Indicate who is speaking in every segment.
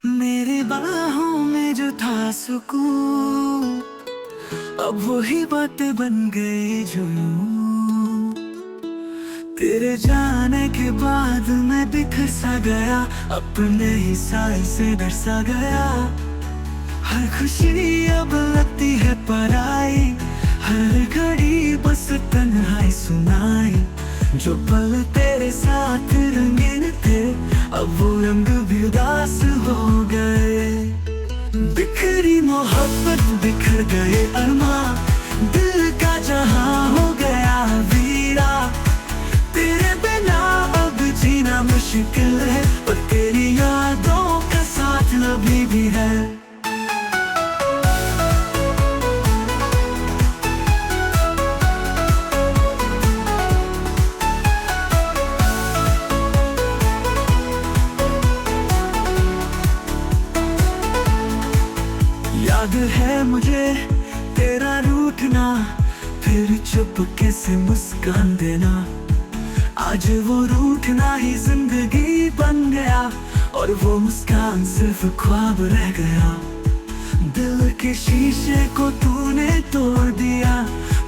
Speaker 1: मेरी बाहों में जो था सुकून, अब वही बातें बन गई जुनून। तेरे जाने के बाद मैं बिखर सा गया, अपने ही साए से डर सा गया। हर खुशी अब लगती है पराई, हर घड़ी बस तन्हाई सुनाई। जो पल तेरे साथ रंगीन थे, अब वो रंग भी उदास हो गए। बिखरी मोहब्बत बिखर गए अरमां, दिल का जहां हो गया वीरा। तेरे बिना अब जीना मुश्किल है, पर तेरी यादों का साथ अभी भी है। याद है मुझे तेरा रूठना, फिर चुपके से मुस्कान देना। आज वो रूठना ही जिंदगी बन गया, और वो मुस्कान सिर्फ ख्वाब रह गया। दिल के शीशे को तूने तोड़ दिया,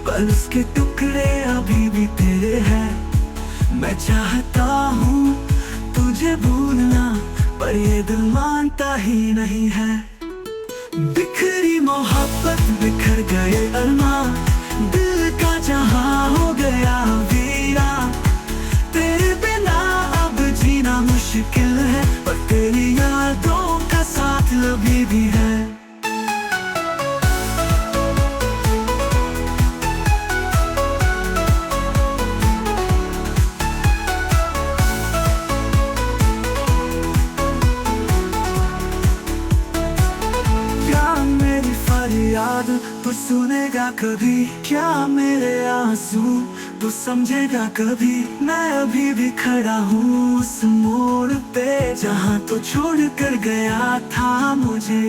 Speaker 1: पर उसके टुकड़े अभी भी तेरे हैं। मैं चाहता हूँ तुझे भूलना, पर ये दिल मानता ही नहीं है। बिखरी मोहब्बत बिखर गए अरमां, दिल का जहां हो गया वीरा। तेरे बिना अब जीना मुश्किल है, पर तेरी यादों का साथ अभी भी है। याद तू सुनेगा कभी, क्या मेरे आंसू तू समझेगा कभी। मैं अभी भी खड़ा हूँ उस मोड़ पे, जहाँ तू छोड़ कर गया था मुझे।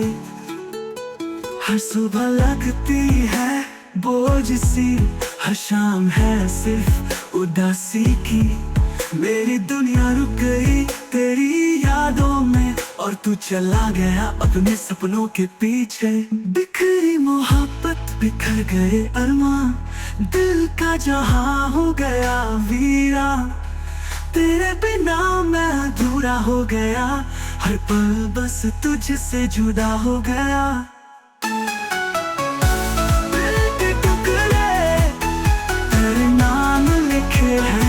Speaker 1: हर सुबह लगती है बोझ सी, हर शाम है सिर्फ उदासी की। मेरी दुनिया रुक गई तेरी यादों में, और तू चला गया अपने सपनों के पीछे। बिखरी मोहब्बत बिखर गए अरमां, दिल का जहां हो गया वीरा। तेरे बिना मैं अधूरा हो गया, हर पल बस तुझसे जुदा हो गया। दिल के टुकड़े तेरे नाम लिखे हैं,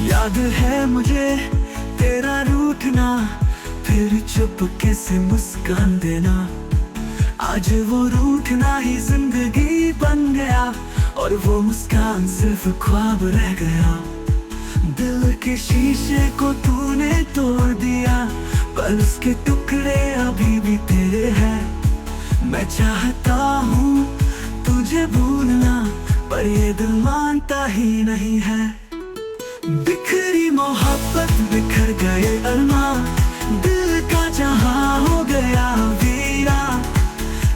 Speaker 1: याद है मुझे तेरा रूठना, फिर चुपके से मुस्कान देना। आज वो रूठना ही जिंदगी बन गया, और वो मुस्कान सिर्फ ख्वाब रह गया। दिल के शीशे को तूने तोड़ दिया, पर उसके टुकड़े अभी भी तेरे हैं। मैं चाहता हूँ तुझे भूलना, पर ये दिल मानता ही नहीं है। बिखरी मोहब्बत बिखर गए अरमां, दिल का जहां हो गया वीरा।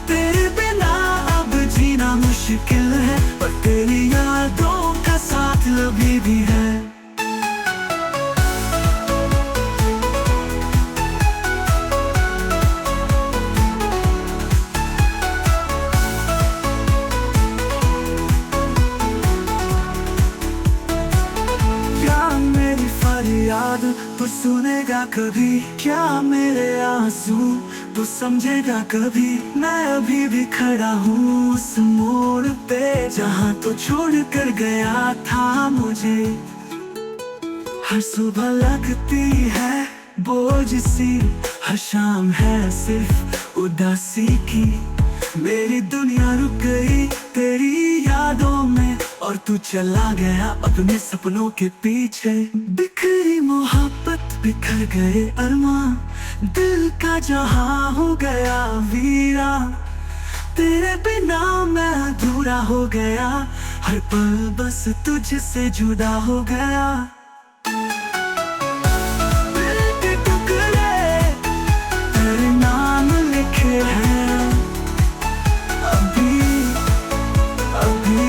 Speaker 1: तेरे बिना अब जीना मुश्किल है, पर तेरी यादों का साथ अभी भी है। याद तू सुनेगा कभी, क्या मेरे आंसू तू समझेगा कभी। मैं अभी भी खड़ा हूँ उस मोड़ पे, जहाँ तू छोड़ कर गया था मुझे। हर सुबह लगती है बोझ सी, हर शाम है सिर्फ उदासी की। मेरी दुनिया रुक गई तेरी यादों में, और तू चला गया अपने सपनों के पीछे। बिखरी मोहब्बत बिखर गए अरमां, दिल का जहां हो गया वीरा। तेरे बिना मैं पूरा हो गया, हर पल बस तुझसे जुदा हो गया। दिल के टुकड़े तेरे नाम लिखे हैं, अभी अभी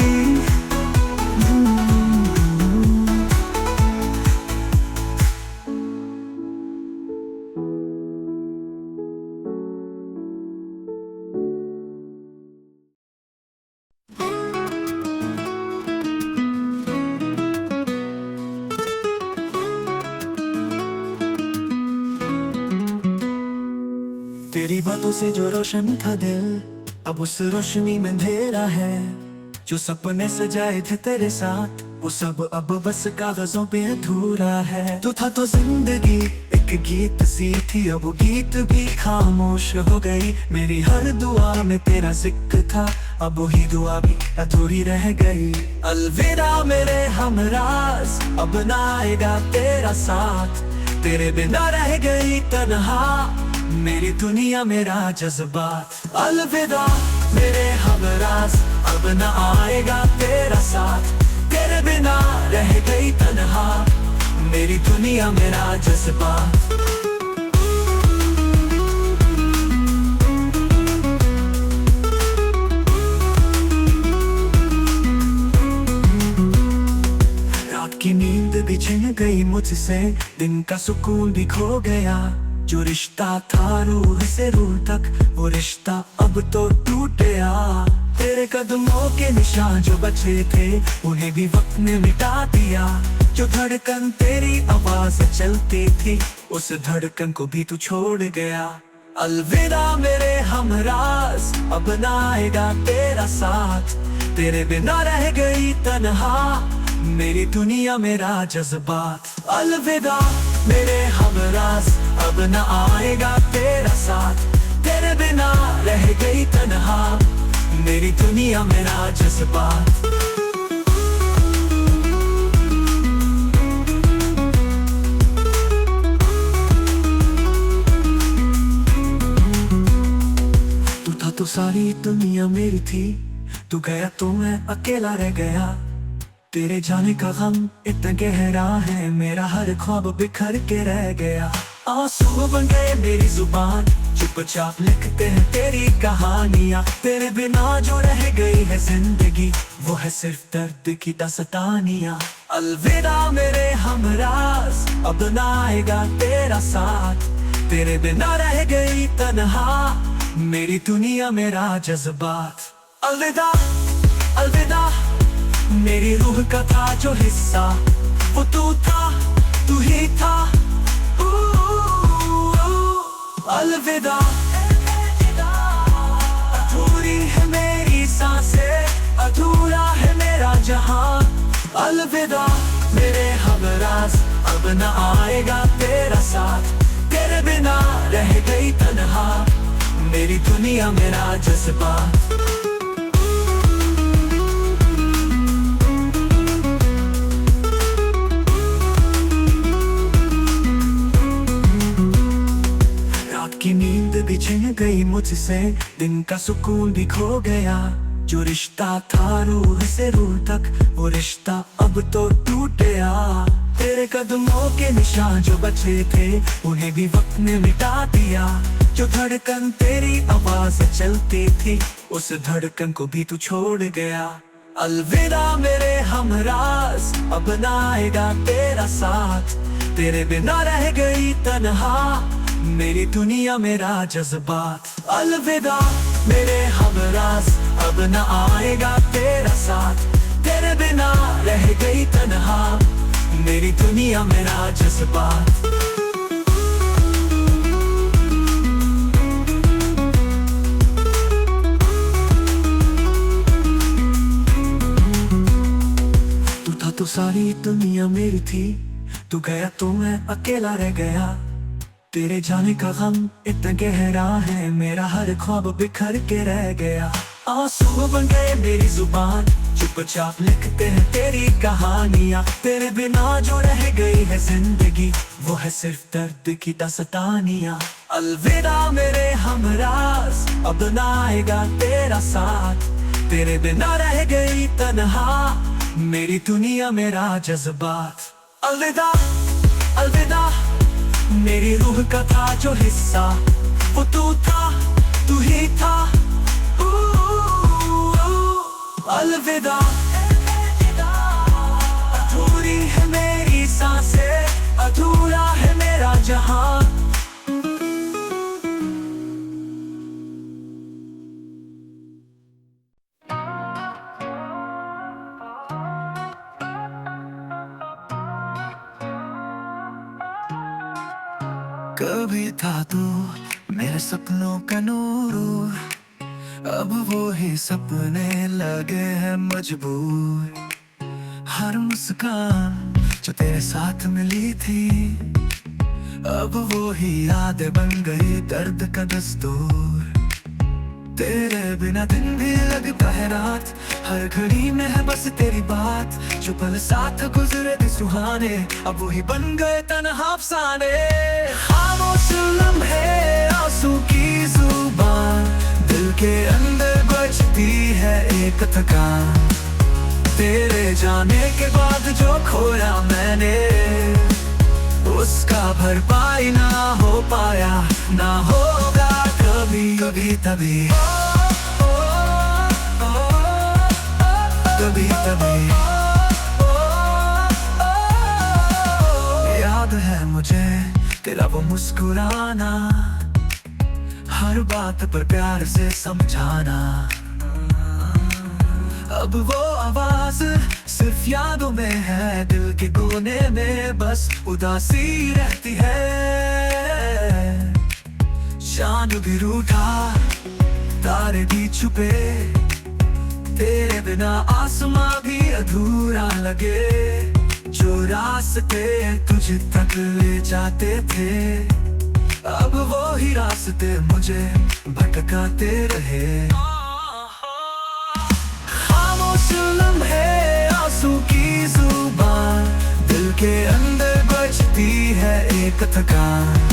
Speaker 1: तेरी बातों से जो रोशन था दिल, अब उस रोशनी में अंधेरा है। जो सपने सजाए थे तेरे साथ, वो सब अब बस कागजों पे अधूरा है। तू था तो जिंदगी एक गीत सी थी, अब वो गीत भी खामोश हो गई। मेरी हर दुआ में तेरा जिक्र था, अब वही दुआ भी अधूरी रह गई। अलविदा मेरे हमराज, अब ना आएगा तेरा साथ। तेरे बिना रह गई तन्हा मेरी दुनिया मेरा जज्बात। अलविदा मेरे हमराज, अब न आएगा तेरा साथ। तेरे बिना रह गई तन्हा मेरी दुनिया मेरा जज्बात। रात की नींद भी छिन गई मुझसे, दिन का सुकून भी खो गया। जो रिश्ता था रूह से रूह तक, वो रिश्ता अब तो टूट गया। तेरे कदमों के निशान जो बचे थे, उन्हें भी वक्त ने मिटा दिया। जो धड़कन तेरी आवाज से चलती थी, उस धड़कन को भी तू छोड़ गया। अलविदा मेरे हमराज, अब ना आएगा तेरा साथ। तेरे बिना रह गई तन्हा मेरी दुनिया मेरा जज्बात। अलविदा मेरे हमराज, अब न आएगा तेरा साथ। तेरे बिना रह गई तन्हा मेरी दुनिया मेरा जज्बात। तू था तो सारी दुनिया मेरी थी, तू गया तो मैं अकेला रह गया। तेरे जाने का गम इतना गहरा है, मेरा हर ख्वाब बिखर के रह गया। आंसू बन गए मेरी जुबान, चुपचाप लिखते हैं तेरी कहानियां। तेरे बिना जो रह गई है जिंदगी, वो है सिर्फ दर्द की दास्तानियां। अलविदा मेरे हमराज, अब ना आएगा तेरा साथ। तेरे बिना रह गई तन्हा मेरी दुनिया मेरा जज्बात। अलविदा अलविदा मेरी रूह का था जो हिस्सा, वो तू था, तू ही था। अलविदा अधूरी है मेरी सांसें, अधूरा है मेरा जहां। अलविदा मेरे हमराज, अब न आएगा तेरा साथ। तेरे बिना रह गई तन्हा मेरी दुनिया मेरा जज्बात। की नींद भी छिन गई मुझसे, दिन का सुकून भी खो गया। जो रिश्ता था रूह से रूह तक, वो रिश्ता अब तो टूट गया। तेरे कदमों के निशान जो बचे थे, उन्हें भी वक्त ने मिटा दिया। जो धड़कन तेरी आवाज से चलती थी, उस धड़कन को भी तू छोड़ गया। अलविदा मेरे हमराज, अब ना आएगा तेरा साथ। तेरे बिना रह गई तन्हा मेरी दुनिया मेरा जज्बात। अलविदा मेरे हमराज, अब न आएगा तेरा साथ। तेरे बिना रह गई तन्हा मेरी दुनिया मेरा जज्बात। तू था तो सारी दुनिया मेरी थी, तू गया तो मैं अकेला रह गया। तेरे जाने का गम इतना गहरा है, मेरा हर ख्वाब बिखर के रह गया। आंसू बन गए मेरी जुबान, चुपचाप लिखते हैं तेरी कहानियां। तेरे बिना जो रह गई है जिंदगी, वो है सिर्फ दर्द की दास्तानियां। अलविदा मेरे हमराज, अब ना आएगा तेरा साथ। तेरे बिना रह गई तन्हा मेरी दुनिया मेरा जज्बात। अलविदा अलविदा मेरी रूह का था जो हिस्सा, वो तू था, तू ही था। अलविदा अधूरी है मेरी सांसें, अधूरा है मेरा जहां। कभी था तू मेरे सपनों का नूर, अब वो ही सपने लगे हैं मजबूर। हर मुस्कान जो तेरे साथ मिली थी, अब वो ही यादें बन गई दर्द का दस्तूर। तेरे बिना दिन भी लगता है रात, हर घड़ी में है बस तेरी बात। जो पल साथ गुजरे थे सुहाने, अब वही बन गए तन्हा अफसाने। खामोश लम्हे आंसू की जुबान, दिल के अंदर बजती है एक थकान। तेरे जाने के बाद जो खोया मैंने, उसका भरपाई ना हो पाया, ना होगा कभी। कभी तभी कभी तभी याद है मुझे तेरा वो मुस्कुराना, हर बात पर प्यार से समझाना। अब वो आवाज सिर्फ यादों में है, दिल के कोने में बस उदासी रहती है। चांद भी रूठा, तारे भी छुपे, तेरे बिना आसमां भी अधूरा लगे। जो रास्ते तुझ तक ले जाते थे, अब वो ही रास्ते मुझे भटकाते रहे। खामोश लम्हे आंसू की जुबान, दिल के अंदर बजती है एक थकान।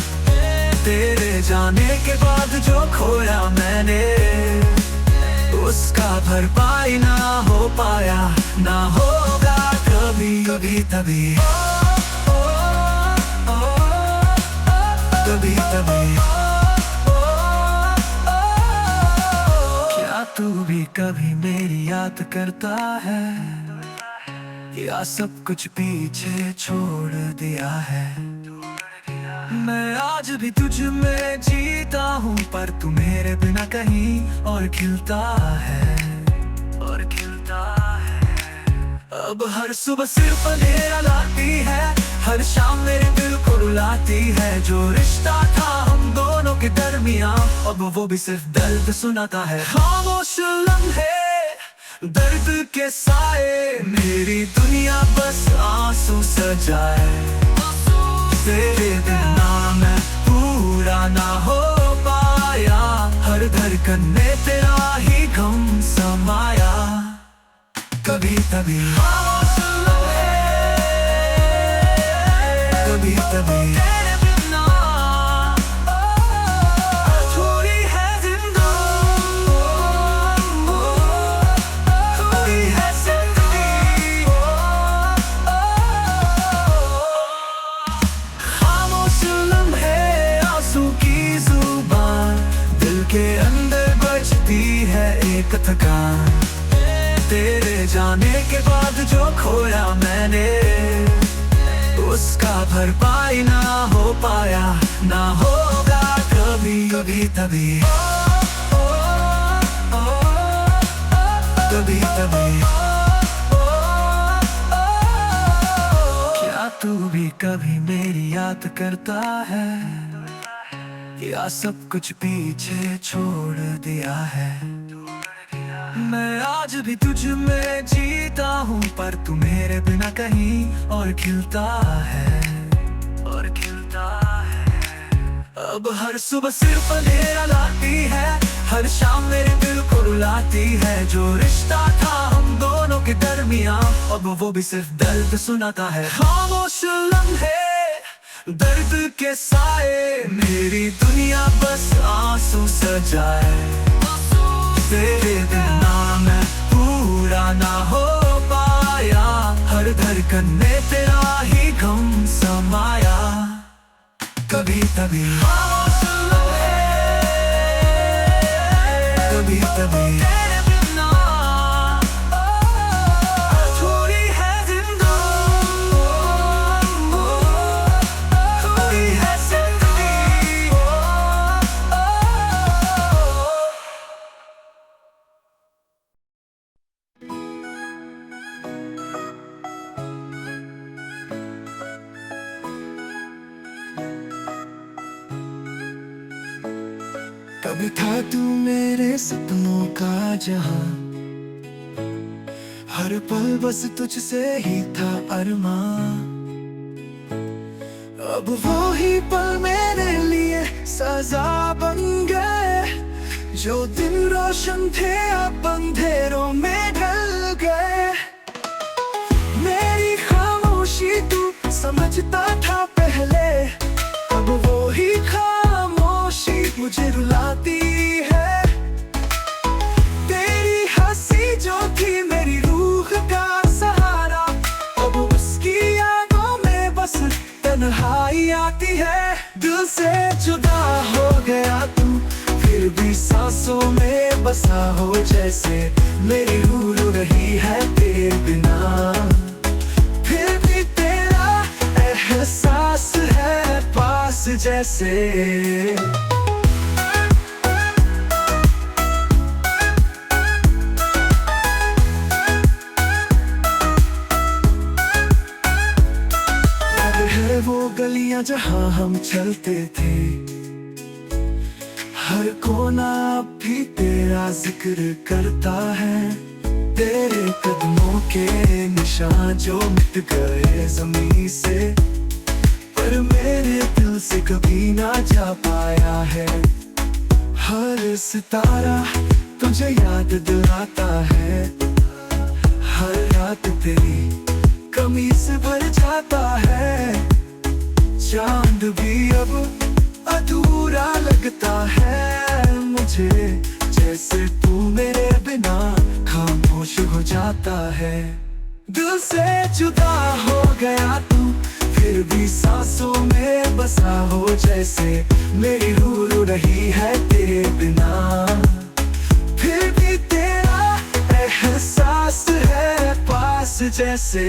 Speaker 1: तेरे जाने के बाद जो खोया मैंने, उसका भरपाई ना हो पाया, ना होगा कभी। कभी तभी कभी तभी क्या तू भी कभी मेरी याद करता है, या सब कुछ पीछे छोड़ दिया है। मैं आज भी तुझ में जीता हूँ, पर तू मेरे बिना कहीं और खिलता है, और खिलता है। अब हर सुबह सिर्फ अंधेरा लाती है, हर शाम मेरे दिल को रुलाती है। जो रिश्ता था हम दोनों के दरमियां, अब वो भी सिर्फ दर्द सुनाता है। खामोश लम्हे दर्द के साए, मेरी दुनिया बस आंसू सजाए। तेरे बिना मैं पूरा ना हो पाया, हर धड़कन में तेरा ही गम समाया। कभी तभी कभी तभी तेरे बिना अधूरी है जिंदगी, अधूरी है जिंदगी। खामोश लम्हे आंसू की जुबान, दिल के अंदर बजती है एक थकान। तेरे जाने के बाद जो खोया मैंने, उसका भरपाई ना हो पाया, ना होगा कभी। कभी तभी कभी तभी क्या तू भी कभी मेरी याद करता है, या सब कुछ पीछे छोड़ दिया है। मैं आज भी तुझ में जीता हूँ, पर तू मेरे बिना कहीं और खिलता है, और खिलता है। अब हर सुबह सिर्फ अंधेरा लाती है, हर शाम मेरे दिल को रुलाती है। जो रिश्ता था हम दोनों के दरमियां, अब वो भी सिर्फ दर्द सुनाता है। खामोश लम्हे दर्द के साए, मेरी दुनिया बस आंसू सजाए। तेरे बिना मैं पूरा ना हो पाया, हर धड़कन में तेरा ही गम समाया। कभी कभी कभी कभी तेरे बिना अधूरी है जिंदगी, अधूरी है जिंदगी। कभी था तू मेरे सपनों का जहां, हर पल बस तुझसे ही था अरमां। अब वो ही पल मेरे लिए सजा बन गए, जो दिन रोशन थे अब अंधेरों में ढल गए। मेरी खामोशी तू समझता था पहले, अब वो ही खामोशी मुझे रुलाती है। तेरी हंसी जो थी मेरी रूह का सहारा, अब उसकी यादों में बस तन्हाई आती है। दिल से जुदा हो गया तू, फिर भी सांसों में बसा हो जैसे, मेरी रूह रो रही है तेरे बिना। फिर भी तेरा एहसास है पास जैसे। वो गलियां जहां हम चलते थे, हर कोना अब भी तेरा जिक्र करता है। तेरे कदमों के निशान जो मिट गए जमीन से, पर मेरे दिल से कभी ना जा पाया है। हर सितारा तुझे याद दिलाता है, हर रात तेरी कमी से भर जाता है। चांद भी अब अधूरा लगता है मुझे, जैसे तू मेरे बिना खामोश हो जाता है। दिल से जुदा हो गया तू, फिर भी सांसों में बसा हो जैसे, मेरी रूह रो रही है तेरे बिना। फिर भी तेरा एहसास है पास जैसे।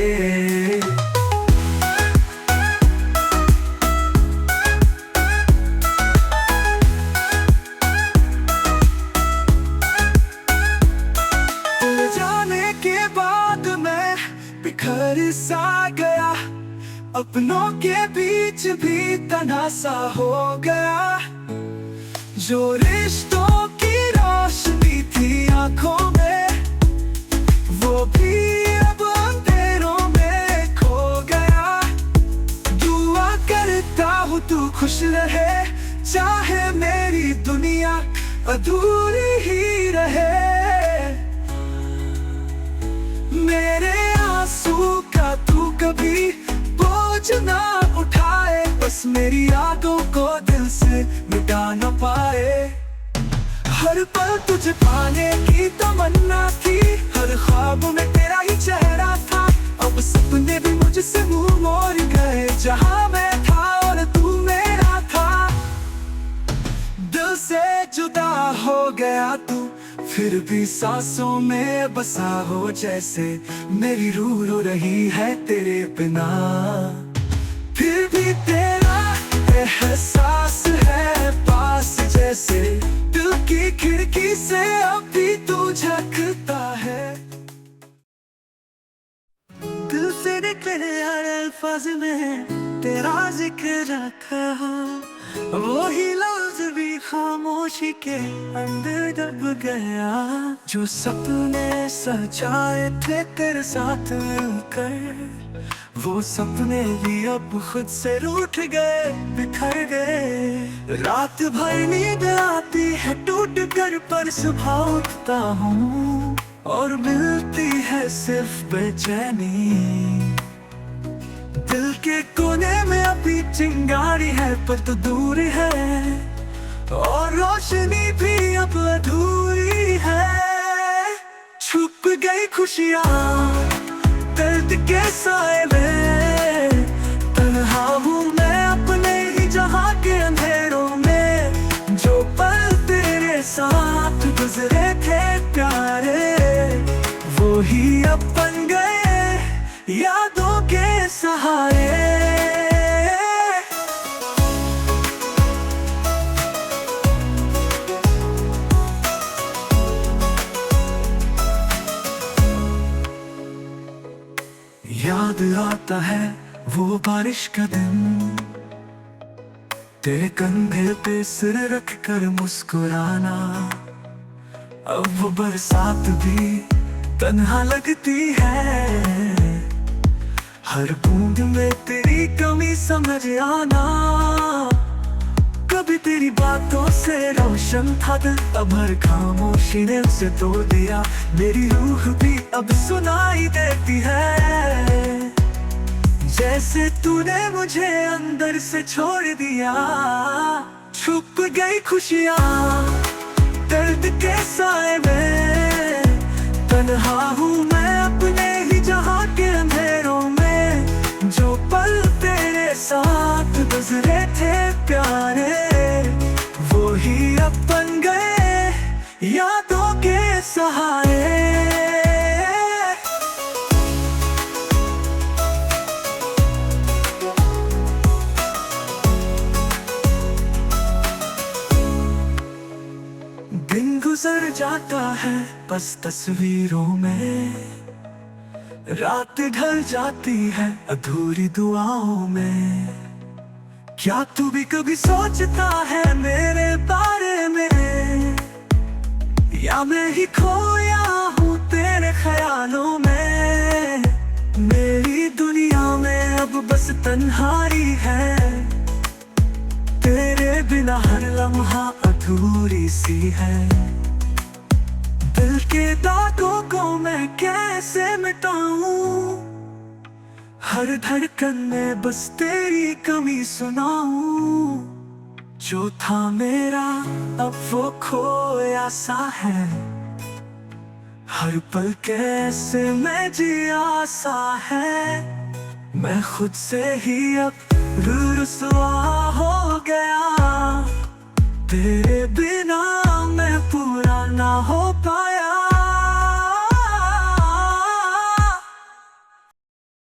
Speaker 1: बिखर सा गया, अपनों के बीच भी तनासा हो गया। जो रिश्तों की रोशनी थी आंखों में, वो भी अब अंधेरों में खो गया। दुआ करता हूँ तू खुश रहे, चाहे मेरी दुनिया अधूरी ही रहे। मेरे आंसू का तू कभी बोझ ना उठाए, बस मेरी यादों को दिल से मिटा न पाए। हर पल तुझे पाने की तमन्ना थी, हर ख्वाब में तेरा ही चेहरा था। अब सपने भी मुझसे मुंह मोड़ गए, जहां मैं था और तू मेरा था। दिल से जुदा हो गया तू, फिर भी सांसों में बसा हो जैसे, मेरी रूह रो रही है तेरे बिना। फिर भी तेरा एहसास है पास जैसे, दिल की खिड़की से अब भी तू झलकता है। दिल से निकले हर अल्फाज में तेरा जिक्र रखा हो, वो ही लफ्ज भी खामोशी के अंदर दब गया। जो सपने सजाए थे तेरे साथ मिलकर, वो सपने भी अब खुद से रूठ गए, बिखर गए। रात भर नींद आती है टूट कर, पर सुबह उठता हूँ और मिलती है सिर्फ बेचैनी। दिल के कोने में अभी चिंगारी है, पर तो दूर है, और रोशनी भी अब अधूरी है। छुप गई खुशियाँ दर्द के साए में, तन्हा हूँ मैं अपने ही जहाँ के अंधेरों में। जो पल तेरे साथ गुजरे थे प्यारे, वो ही अब बन गए यादों के सहारे। याद आता है वो बारिश का दिन, तेरे कंधे पे सिर रख कर मुस्कुराना। अब वो बरसात भी तन्हा लगती है, हर बूंद में तेरी कमी समझ आना। कभी तेरी बातों से रोशन था दिल, अब हर खामोशी ने उसे तोड़ दिया। मेरी रूह भी अब सुनाई देती है, जैसे तूने मुझे अंदर से छोड़ दिया। छुप गई खुशियाँ दर्द के साए में, तन्हा हूँ मैं अपने ही जहाँ के अंधेरों में। जो पल तेरे साथ गुजरे थे प्यारे, वो ही अब बन गए यादों के सहारे। दिन गुजर जाता है बस तस्वीरों में, रात ढल जाती है अधूरी दुआओं में। क्या तू भी कभी सोचता है मेरे बारे में, या मैं ही खोया हूँ तेरे ख्यालों में। मेरी दुनिया में अब बस तन्हाई है, तेरे बिना हर लम्हा अधूरी सी है। दिल के दागों को मैं कैसे मिटाऊं, हर धड़कन में बस तेरी कमी सुनाऊं। जो था मेरा अब वो खोया सा है, हर पल कैसे मैं जिया सा है। मैं खुद से ही अब रुसवा हो गया, तेरे बिना मैं पूरा ना हो